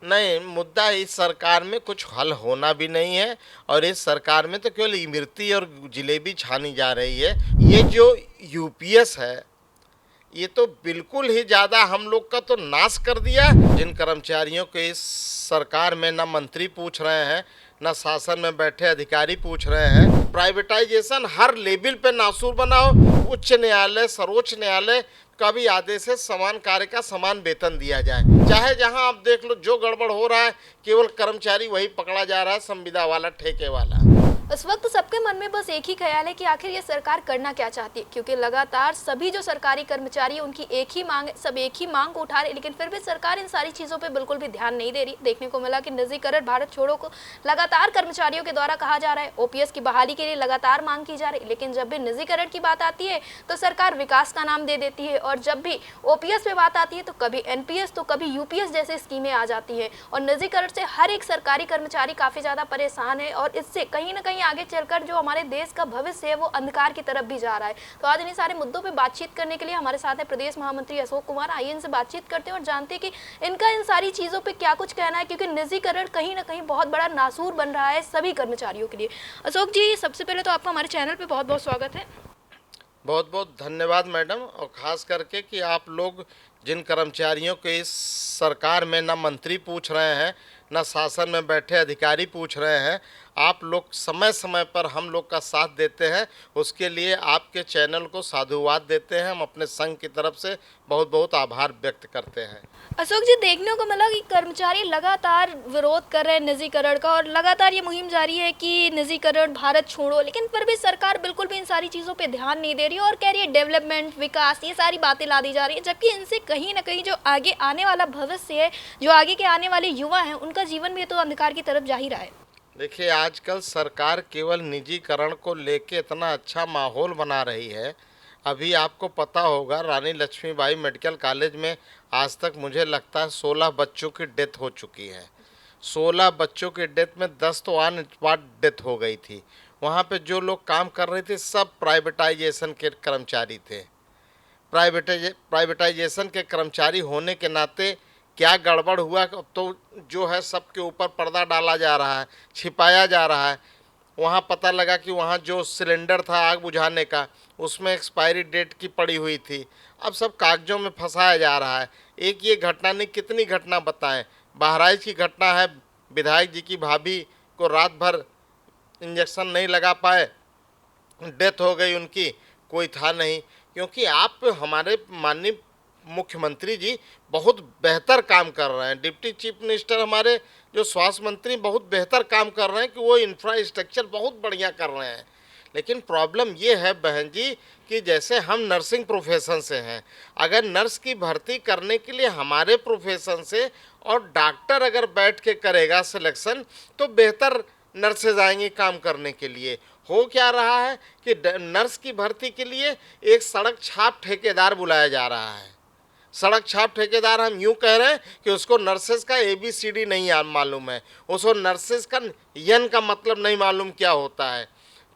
नहीं, मुद्दा इस सरकार में कुछ हल होना भी नहीं है और इस सरकार में तो केवल इमरती और जलेबी छानी जा रही है। ये जो यूपीएस है, ये तो बिल्कुल ही ज़्यादा हम लोग का तो नाश कर दिया। जिन कर्मचारियों को इस सरकार में ना मंत्री पूछ रहे हैं, ना शासन में बैठे अधिकारी पूछ रहे हैं। प्राइवेटाइजेशन हर लेवल पे नासूर बनाओ। उच्च न्यायालय, सर्वोच्च न्यायालय का भी आदेश है समान कार्य का समान वेतन दिया जाए। चाहे जहां आप देख लो जो गड़बड़ हो रहा है, केवल कर्मचारी वही पकड़ा जा रहा है, संविदा वाला, ठेके वाला। इस वक्त सबके मन में बस एक ही ख्याल है कि आखिर ये सरकार करना क्या चाहती है, क्योंकि लगातार सभी जो सरकारी कर्मचारी हैं उनकी एक ही मांग है, सब एक ही मांग को उठा रहे, लेकिन फिर भी सरकार इन सारी चीज़ों पे बिल्कुल भी ध्यान नहीं दे रही। देखने को मिला कि निजीकरण भारत छोड़ो को लगातार कर्मचारियों के द्वारा कहा जा रहा है, ओपीएस की बहाली के लिए लगातार मांग की जा रही है, लेकिन जब भी निजीकरण की बात आती है तो सरकार विकास का नाम दे देती है, और जब भी ओपीएस पे बात आती है तो कभी एनपीएस तो कभी यूपीएस जैसे स्कीमें आ जाती हैं, और निजीकरण से हर एक सरकारी कर्मचारी काफ़ी ज़्यादा परेशान है, और इससे कहीं ना कहीं आगे चलकर जो हमारे देश का भविष्य है वो अंधकार की तरफ भी जा रहा है। तो आज इन्हीं सारे मुद्दों पे बातचीत करने के लिए हमारे साथ है प्रदेश महामंत्री अशोक कुमार। आइए इनसे बातचीत करते हैं और जानते हैं कि इनका इन सारी चीज़ों पे क्या कुछ कहना है, क्योंकि निजीकरण कहीं ना कहीं बहुत बड़ा नासूर बन रहा है सभी कर्मचारियों के लिए। अशोक जी, सबसे पहले तो आपका हमारे चैनल पर बहुत बहुत स्वागत है। बहुत बहुत धन्यवाद मैडम। और ख़ास करके कि आप लोग जिन कर्मचारियों को इस सरकार में ना मंत्री पूछ रहे हैं, ना शासन में बैठे अधिकारी पूछ रहे हैं, आप लोग समय समय पर हम लोग का साथ देते हैं, उसके लिए आपके चैनल को साधुवाद देते हैं। हम अपने संघ की तरफ से बहुत बहुत आभार व्यक्त करते हैं। अशोक जी, देखने को मिला कि कर्मचारी लगातार विरोध कर रहे हैं निजीकरण का, और लगातार ये मुहिम जारी है कि निजीकरण भारत छोड़ो, लेकिन फिर भी सरकार बिल्कुल भी इन सारी चीज़ों पे ध्यान नहीं दे रही और कह रही है डेवलपमेंट, विकास, ये सारी बातें ला दी जा रही है, जबकि इनसे कहीं ना कहीं जो आगे आने वाला भविष्य है, जो आगे के आने वाले युवा हैं, उनका जीवन भी तो अंधकार की तरफ जा ही रहा है। देखिए, आजकल सरकार केवल निजीकरण को लेके इतना अच्छा माहौल बना रही है। अभी आपको पता होगा, रानी लक्ष्मीबाई मेडिकल कॉलेज में आज तक मुझे लगता है 16 बच्चों की डेथ हो चुकी है। 16 बच्चों की डेथ में 10 तो ऑन स्पॉट डेथ हो गई थी। वहाँ पे जो लोग काम कर रहे थे सब प्राइवेटाइजेशन के कर्मचारी थे। प्राइवेटाइजेशन के कर्मचारी होने के नाते क्या गड़बड़ हुआ तो जो है सबके ऊपर पर्दा डाला जा रहा है, छिपाया जा रहा है। वहाँ पता लगा कि वहाँ जो सिलेंडर था आग बुझाने का, उसमें एक्सपायरी डेट की पड़ी हुई थी। अब सब कागजों में फंसाया जा रहा है। एक ये घटना नहीं, कितनी घटना बताएं। बहराइच की घटना है, विधायक जी की भाभी को रात भर इंजेक्शन नहीं लगा पाए, डेथ हो गई उनकी, कोई था नहीं। क्योंकि आप हमारे माननीय मुख्यमंत्री जी बहुत बेहतर काम कर रहे हैं। डिप्टी चीफ मिनिस्टर हमारे जो स्वास्थ्य मंत्री बहुत बेहतर काम कर रहे हैं कि वो इंफ्रास्ट्रक्चर बहुत बढ़िया कर रहे हैं। लेकिन प्रॉब्लम ये है बहन जी कि जैसे हम नर्सिंग प्रोफेशन से हैं, अगर नर्स की भर्ती करने के लिए हमारे प्रोफेशन से और डॉक्टर अगर बैठ के करेगा सिलेक्शन, तो बेहतर नर्सेज आएंगी काम करने के लिए। हो क्या रहा है कि नर्स की भर्ती के लिए एक सड़क छाप ठेकेदार बुलाया जा रहा है। सड़क छाप ठेकेदार हम यूं कह रहे हैं कि उसको नर्सेज का ABCD नहीं मालूम है, उसको नर्सेज का यन का मतलब नहीं मालूम क्या होता है।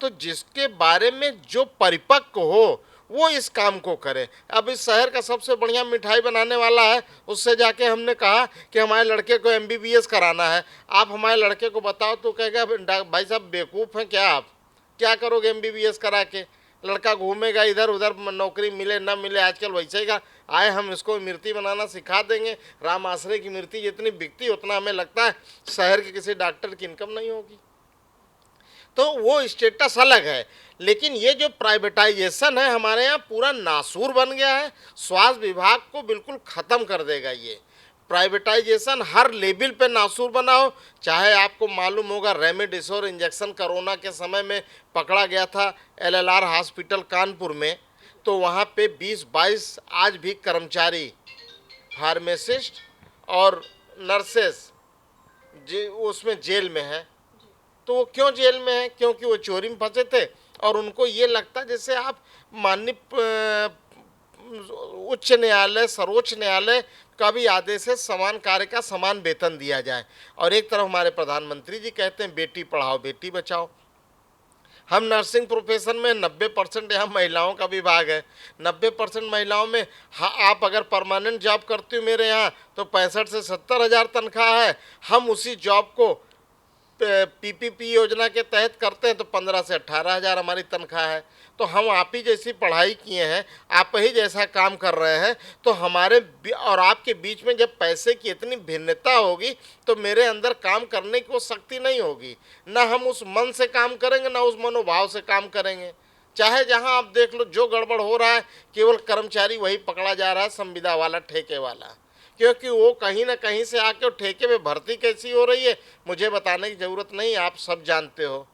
तो जिसके बारे में जो परिपक्व हो वो इस काम को करे। अब इस शहर का सबसे बढ़िया मिठाई बनाने वाला है, उससे जाके हमने कहा कि हमारे लड़के को MBBS कराना है। आप हमारे लड़के को बताओ तो कहेगा भाई साहब बेवकूफ़ हैं क्या आप, क्या करोगे MBBS करा के। लड़का घूमेगा इधर उधर, नौकरी मिले ना मिले, आजकल वैसे ही का आए हम इसको मूर्ति बनाना सिखा देंगे। राम आश्रय की मूर्ति जितनी बिकती उतना हमें लगता है शहर के किसी डॉक्टर की इनकम नहीं होगी। तो वो स्टेटस अलग है। लेकिन ये जो प्राइवेटाइजेशन है हमारे यहाँ पूरा नासूर बन गया है। स्वास्थ्य विभाग को बिल्कुल ख़त्म कर देगा ये प्राइवेटाइजेशन। हर लेवल पे नासूर बनाओ। चाहे आपको मालूम होगा रेमडेसिविर इंजेक्शन कोरोना के समय में पकड़ा गया था LLR हॉस्पिटल कानपुर में, तो वहाँ पे 20-22 आज भी कर्मचारी, फार्मासिस्ट और नर्सेस उसमें जेल में हैं। तो वो क्यों जेल में है? क्योंकि वो चोरी में फंसे थे और उनको ये लगता जैसे आप माननीय उच्च न्यायालय, सर्वोच्च न्यायालय का भी आदेश है समान कार्य का समान वेतन दिया जाए। और एक तरफ हमारे प्रधानमंत्री जी कहते हैं बेटी पढ़ाओ बेटी बचाओ। हम नर्सिंग प्रोफेशन में 90% यहाँ महिलाओं का विभाग है। 90% महिलाओं में हाँ, आप अगर परमानेंट जॉब करती हो मेरे यहाँ तो 65 से 70 हज़ार तनख्वाह है। हम उसी जॉब को पीपीपी योजना के तहत करते हैं तो 15 से 18 हज़ार हमारी तनख्वाह है। तो हम आप ही जैसी पढ़ाई किए हैं, आप ही जैसा काम कर रहे हैं, तो हमारे और आपके बीच में जब पैसे की इतनी भिन्नता होगी तो मेरे अंदर काम करने की वो शक्ति नहीं होगी। ना हम उस मन से काम करेंगे, ना उस मनोभाव से काम करेंगे। चाहे जहां आप देख लो जो गड़बड़ हो रहा है, केवल कर्मचारी वही पकड़ा जा रहा है, संविदा वाला, ठेके वाला। क्योंकि वो कहीं ना कहीं से आके ठेके में भर्ती कैसी हो रही है मुझे बताने की ज़रूरत नहीं, आप सब जानते हो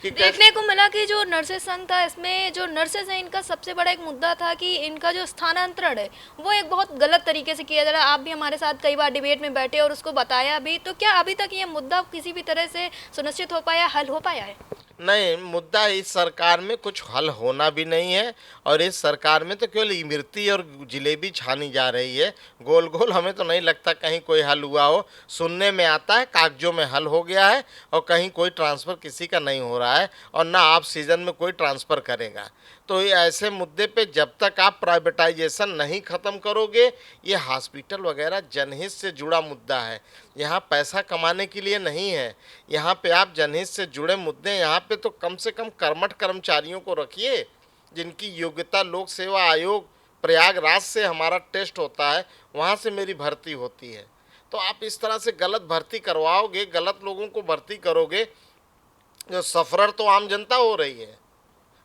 कि देखने को मिला कि जो नर्सेज संघ था, इसमें जो नर्सेज हैं इनका सबसे बड़ा एक मुद्दा था कि इनका जो स्थानांतरण है वो एक बहुत गलत तरीके से किया जा रहा है। आप भी हमारे साथ कई बार डिबेट में बैठे और उसको बताया भी, तो क्या अभी तक ये मुद्दा किसी भी तरह से सुनिश्चित हो पाया, हल हो पाया है? नहीं, मुद्दा इस सरकार में कुछ हल होना भी नहीं है, और इस सरकार में तो केवल इमरती और जलेबी छानी जा रही है गोल गोल। हमें तो नहीं लगता कहीं कोई हल हुआ हो। सुनने में आता है कागजों में हल हो गया है, और कहीं कोई ट्रांसफ़र किसी का नहीं हो रहा है, और ना आप सीज़न में कोई ट्रांसफ़र करेगा। तो ये ऐसे मुद्दे पे जब तक आप प्राइवेटाइजेशन नहीं ख़त्म करोगे, ये हॉस्पिटल वगैरह जनहित से जुड़ा मुद्दा है, यहाँ पैसा कमाने के लिए नहीं है। यहाँ पे आप जनहित से जुड़े मुद्दे, यहाँ पे तो कम से कम कर्मठ कर्मचारियों को रखिए जिनकी योग्यता लोक सेवा आयोग प्रयागराज से हमारा टेस्ट होता है, वहाँ से मेरी भर्ती होती है। तो आप इस तरह से गलत भर्ती करवाओगे, गलत लोगों को भर्ती करोगे, जो सफरर तो आम जनता हो रही है।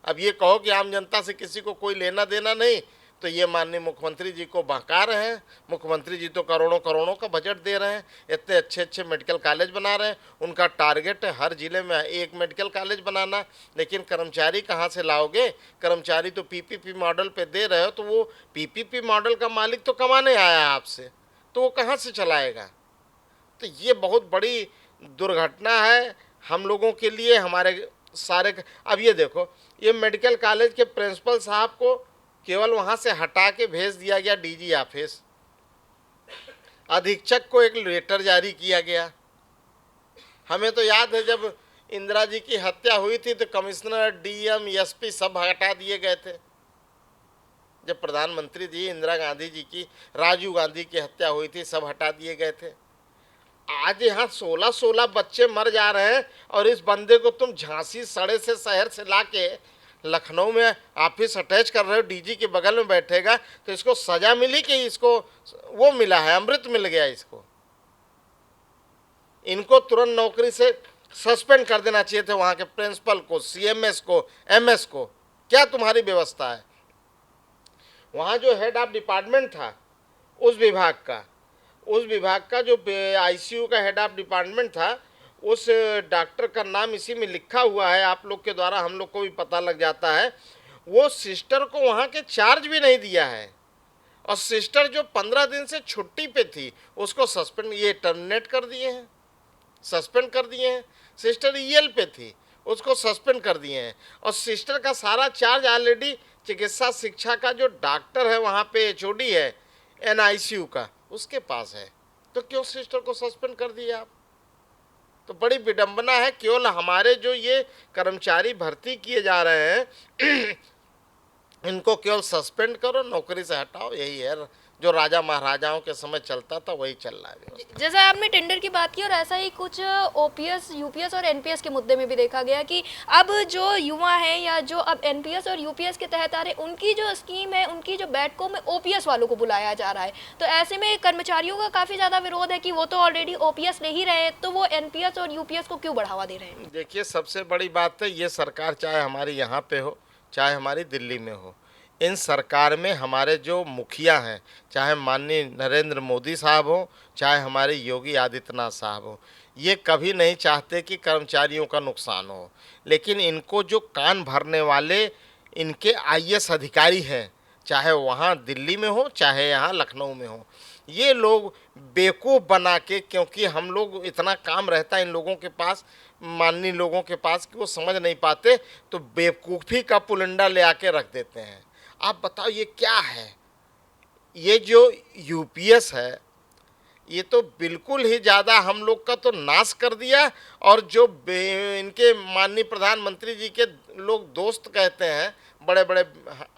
अब ये कहो कि आम जनता से किसी को कोई लेना देना नहीं, तो ये माननीय मुख्यमंत्री जी को बहका रहे हैं। मुख्यमंत्री जी तो करोड़ों करोड़ों का बजट दे रहे हैं, इतने अच्छे अच्छे मेडिकल कॉलेज बना रहे हैं, उनका टारगेट है हर ज़िले में एक मेडिकल कॉलेज बनाना। लेकिन कर्मचारी कहाँ से लाओगे? कर्मचारी तो पीपीपी मॉडल पे दे रहे हो, तो वो पीपीपी मॉडल का मालिक तो कमाने आया है आपसे, तो वो कहाँ से चलाएगा? तो ये बहुत बड़ी दुर्घटना है हम लोगों के लिए, हमारे सारे। अब ये देखो, ये मेडिकल कॉलेज के प्रिंसिपल साहब को केवल वहाँ से हटा के भेज दिया गया डीजी ऑफिस। अधीक्षक को एक लेटर जारी किया गया। हमें तो याद है जब इंदिरा जी की हत्या हुई थी तो कमिश्नर, डीएम, एसपी सब हटा दिए गए थे। जब प्रधानमंत्री जी इंदिरा गांधी जी की, राजीव गांधी की हत्या हुई थी, सब हटा दिए गए थे। आज यहाँ 16-16 बच्चे मर जा रहे हैं, और इस बंदे को तुम झांसी सड़े से शहर से लाके लखनऊ में ऑफिस अटैच कर रहे हो, डीजी के बगल में बैठेगा, तो इसको सजा मिली कि इसको वो मिला है, अमृत मिल गया इसको? इनको तुरंत नौकरी से सस्पेंड कर देना चाहिए थे, वहाँ के प्रिंसिपल को, सीएमएस को, एमएस को। क्या तुम्हारी व्यवस्था है? वहाँ जो हेड ऑफ डिपार्टमेंट था उस विभाग का जो आईसीयू का हेड ऑफ डिपार्टमेंट था, उस डॉक्टर का नाम इसी में लिखा हुआ है, आप लोग के द्वारा हम लोग को भी पता लग जाता है। वो सिस्टर को वहाँ के चार्ज भी नहीं दिया है, और सिस्टर जो 15 दिन से छुट्टी पे थी उसको टर्मिनेट कर दिए हैं, सस्पेंड कर दिए हैं। सिस्टर ईएल पे थी, उसको सस्पेंड कर दिए हैं, और सिस्टर का सारा चार्ज ऑलरेडी चिकित्सा शिक्षा का जो डॉक्टर है वहाँ पे एचओडी है एनआईसीयू का, उसके पास है। तो क्यों सिस्टर को सस्पेंड कर दिया आप? तो बड़ी विडंबना है। केवल हमारे जो ये कर्मचारी भर्ती किए जा रहे हैं इनको केवल सस्पेंड करो, नौकरी से हटाओ, यही है जो राजा महाराजाओं के समय चलता था, वही चल रहा है। जैसा आपने टेंडर की बात की, और ऐसा ही कुछ ओपीएस, यूपीएस और एनपीएस के मुद्दे में भी देखा गया कि अब जो युवा हैं या जो अब एनपीएस और यूपीएस के तहत आ रहे, उनकी जो स्कीम है, उनकी जो बैठकों में ओपीएस वालों को बुलाया जा रहा है। तो ऐसे में कर्मचारियों का काफ़ी ज़्यादा विरोध है कि वो तो ऑलरेडी ओपीएस ले ही रहे हैं, तो वो एनपीएस और यूपीएस को क्यों बढ़ावा दे रहे हैं? देखिए, सबसे बड़ी बात है, ये सरकार चाहे हमारी यहाँ पे हो, चाहे हमारी दिल्ली में हो, इन सरकार में हमारे जो मुखिया हैं, चाहे माननीय नरेंद्र मोदी साहब हो, चाहे हमारे योगी आदित्यनाथ साहब हो, ये कभी नहीं चाहते कि कर्मचारियों का नुकसान हो। लेकिन इनको जो कान भरने वाले इनके आईएएस अधिकारी हैं, चाहे वहाँ दिल्ली में हो चाहे यहाँ लखनऊ में हो, ये लोग बेवकूफ़ बना के, क्योंकि हम लोग इतना काम रहता है इन लोगों के पास, माननीय लोगों के पास, कि वो समझ नहीं पाते, तो बेवकूफ़ी का पुलिंदा ले आके रख देते हैं। आप बताओ ये क्या है? ये जो यूपीएस है, ये तो बिल्कुल ही ज़्यादा हम लोग का तो नाश कर दिया। और जो इनके माननीय प्रधानमंत्री जी के लोग दोस्त कहते हैं, बड़े बड़े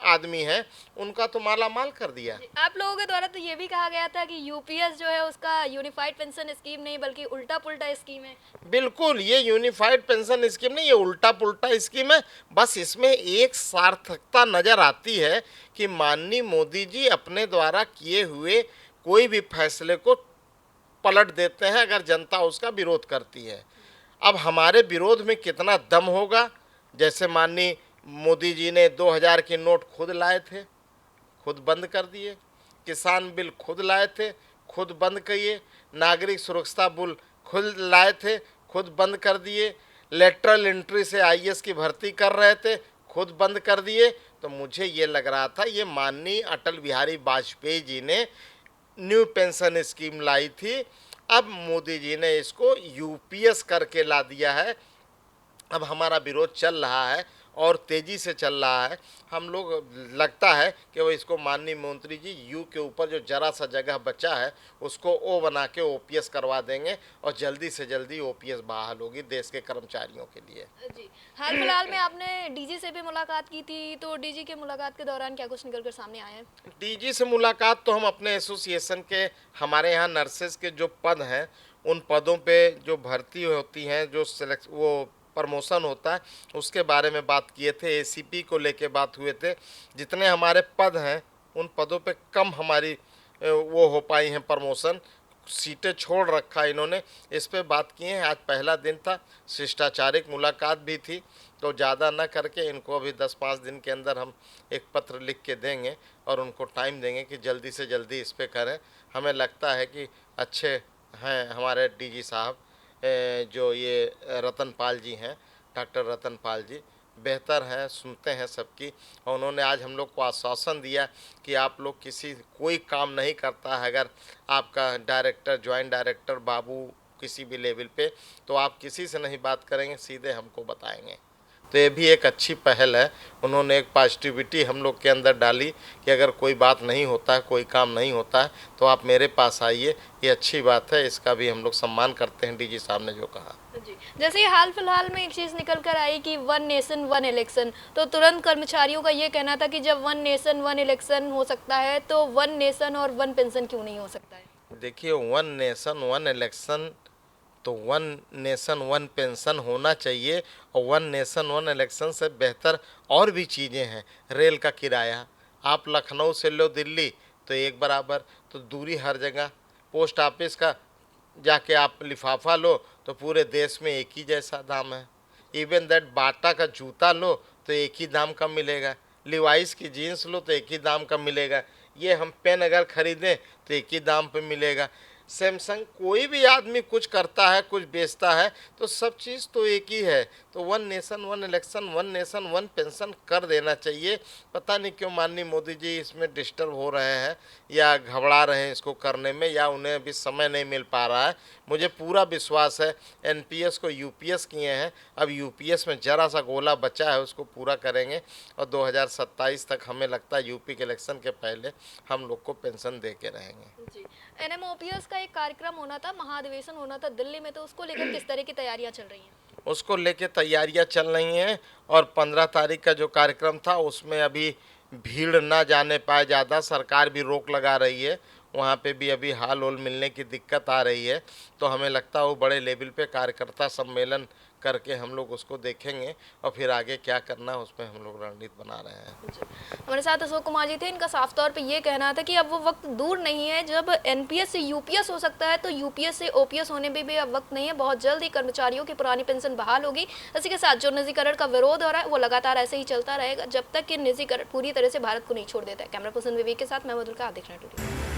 आदमी हैं, उनका तो माला माल कर दिया। आप लोगों के द्वारा तो ये भी कहा गया था कि यूपीएस जो है उसका यूनिफाइड पेंशन स्कीम नहीं बल्कि उल्टा पुल्टा स्कीम है। बिल्कुल, ये यूनिफाइड पेंशन स्कीम नहीं, ये उल्टा पुल्टा स्कीम है। बस इसमें एक सार्थकता नज़र आती है कि माननीय मोदी जी अपने द्वारा किए हुए कोई भी फैसले को पलट देते हैं अगर जनता उसका विरोध करती है। अब हमारे विरोध में कितना दम होगा। जैसे माननीय मोदी जी ने 2000 के नोट खुद लाए थे, खुद बंद कर दिए। किसान बिल खुद लाए थे, खुद बंद किए। नागरिक सुरक्षा बिल खुद लाए थे, खुद बंद कर दिए। लेटरल एंट्री से आईएएस की भर्ती कर रहे थे, खुद बंद कर दिए। तो मुझे ये लग रहा था ये माननीय अटल बिहारी वाजपेयी जी ने न्यू पेंशन स्कीम लाई थी। अब मोदी जी ने इसको यूपीएस करके ला दिया है। अब हमारा विरोध चल रहा है और तेज़ी से चल रहा है। हम लोग लगता है कि वो इसको माननीय मंत्री जी यू के ऊपर जो जरा सा जगह बचा है उसको ओ बना के ओपीएस करवा देंगे और जल्दी से जल्दी ओपीएस बहाल होगी देश के कर्मचारियों के लिए। जी, हाल फिलहाल में आपने डीजी से भी मुलाकात की थी, तो डीजी के मुलाकात के दौरान क्या कुछ निकल कर सामने आया है? डीजी से मुलाकात तो हम अपने एसोसिएशन के, हमारे यहाँ नर्सेज के जो पद हैं उन पदों पे जो भर्ती होती हैं, जो सिलेक्ट वो प्रमोशन होता है, उसके बारे में बात किए थे। एसीपी को लेके बात हुए थे। जितने हमारे पद हैं उन पदों पे कम हमारी वो हो पाई हैं प्रमोशन, सीटें छोड़ रखा इन्होंने, इस पे बात किए हैं। आज पहला दिन था, शिष्टाचारिक मुलाकात भी थी, तो ज़्यादा न करके इनको अभी 10-5 दिन के अंदर हम एक पत्र लिख के देंगे और उनको टाइम देंगे कि जल्दी से जल्दी इस पे करें। हमें लगता है कि अच्छे हैं हमारे डीजी साहब, जो ये रतनपाल जी हैं, डॉक्टर रतनपाल जी बेहतर हैं, सुनते हैं सबकी। और उन्होंने आज हम लोग को आश्वासन दिया कि आप लोग कोई काम नहीं करता है अगर आपका डायरेक्टर, जॉइंट डायरेक्टर बाबू किसी भी लेवल पे, तो आप किसी से नहीं बात करेंगे, सीधे हमको बताएंगे। तो ये भी एक अच्छी पहल है। उन्होंने एक पॉजिटिविटी हम लोग के अंदर डाली कि अगर कोई बात नहीं होता है, कोई काम नहीं होता है, तो आप मेरे पास आइए। ये अच्छी बात है, इसका भी हम लोग सम्मान करते हैं डीजी साहब ने जो कहा। जी, जैसे ही हाल फिलहाल में एक चीज़ निकल कर आई कि 1 नेशन 1 इलेक्शन, तो तुरंत कर्मचारियों का ये कहना था कि जब 1 नेशन 1 इलेक्शन हो सकता है तो 1 नेशन और 1 पेंशन क्यों नहीं हो सकता है? देखिए, 1 नेशन 1 इलेक्शन तो 1 नेशन 1 पेंशन होना चाहिए। और 1 नेशन 1 इलेक्शन से बेहतर और भी चीज़ें हैं। रेल का किराया, आप लखनऊ से लो दिल्ली तो एक बराबर, तो दूरी हर जगह। पोस्ट ऑफिस का जाके आप लिफाफा लो तो पूरे देश में एक ही जैसा दाम है। इवन दैट बाटा का जूता लो तो एक ही दाम का मिलेगा। लिवाइस की जीन्स लो तो एक ही दाम का मिलेगा। ये हम पेन अगर ख़रीदें तो एक ही दाम पे मिलेगा। सैमसंग, कोई भी आदमी कुछ करता है, कुछ बेचता है, तो सब चीज़ तो एक ही है। तो 1 नेशन 1 इलेक्शन, 1 नेशन 1 पेंशन कर देना चाहिए। पता नहीं क्यों माननीय मोदी जी इसमें डिस्टर्ब हो रहे हैं या घबरा रहे हैं इसको करने में, या उन्हें अभी समय नहीं मिल पा रहा है। मुझे पूरा विश्वास है एनपीएस को यूपीएस किए हैं, अब यूपीएस में ज़रा सा गोला बचा है, उसको पूरा करेंगे और 2027 तक हमें लगता है यूपी के इलेक्शन के पहले हम लोग को पेंशन दे के रहेंगे। जी, एनएमओपीएस का एक कार्यक्रम होना था, महाधिवेशन होना था दिल्ली में, तो उसको लेकर किस तरह की तैयारियां चल रही हैं? उसको लेके तैयारियां चल रही हैं और 15 तारीख का जो कार्यक्रम था उसमें अभी भीड़ ना जाने पाए ज़्यादा, सरकार भी रोक लगा रही है। वहाँ पे भी अभी हाल होल मिलने की दिक्कत आ रही है। तो हमें लगता है वो बड़े लेवल पे कार्यकर्ता सम्मेलन करके हम लोग उसको देखेंगे और फिर आगे क्या करना है उसमें हम लोग रणनीति बना रहे हैं। जी, हमारे साथ अशोक कुमार जी थे। इनका साफ तौर पे ये कहना था कि अब वो वक्त दूर नहीं है जब एनपीएस से यूपीएस हो सकता है, तो यूपीएस से ओपीएस होने में भी अब वक्त नहीं है। बहुत जल्द ही कर्मचारियों की पुरानी पेंशन बहाल होगी। इसी के साथ जो निजीकरण का विरोध हो रहा है वो लगातार ऐसे ही चलता रहेगा जब तक कि निजीकरण पूरी तरह से भारत को नहीं छोड़ देता है। कैमरा पर्सन विवेक के साथ मैं मधुर का, देख रहे हैं।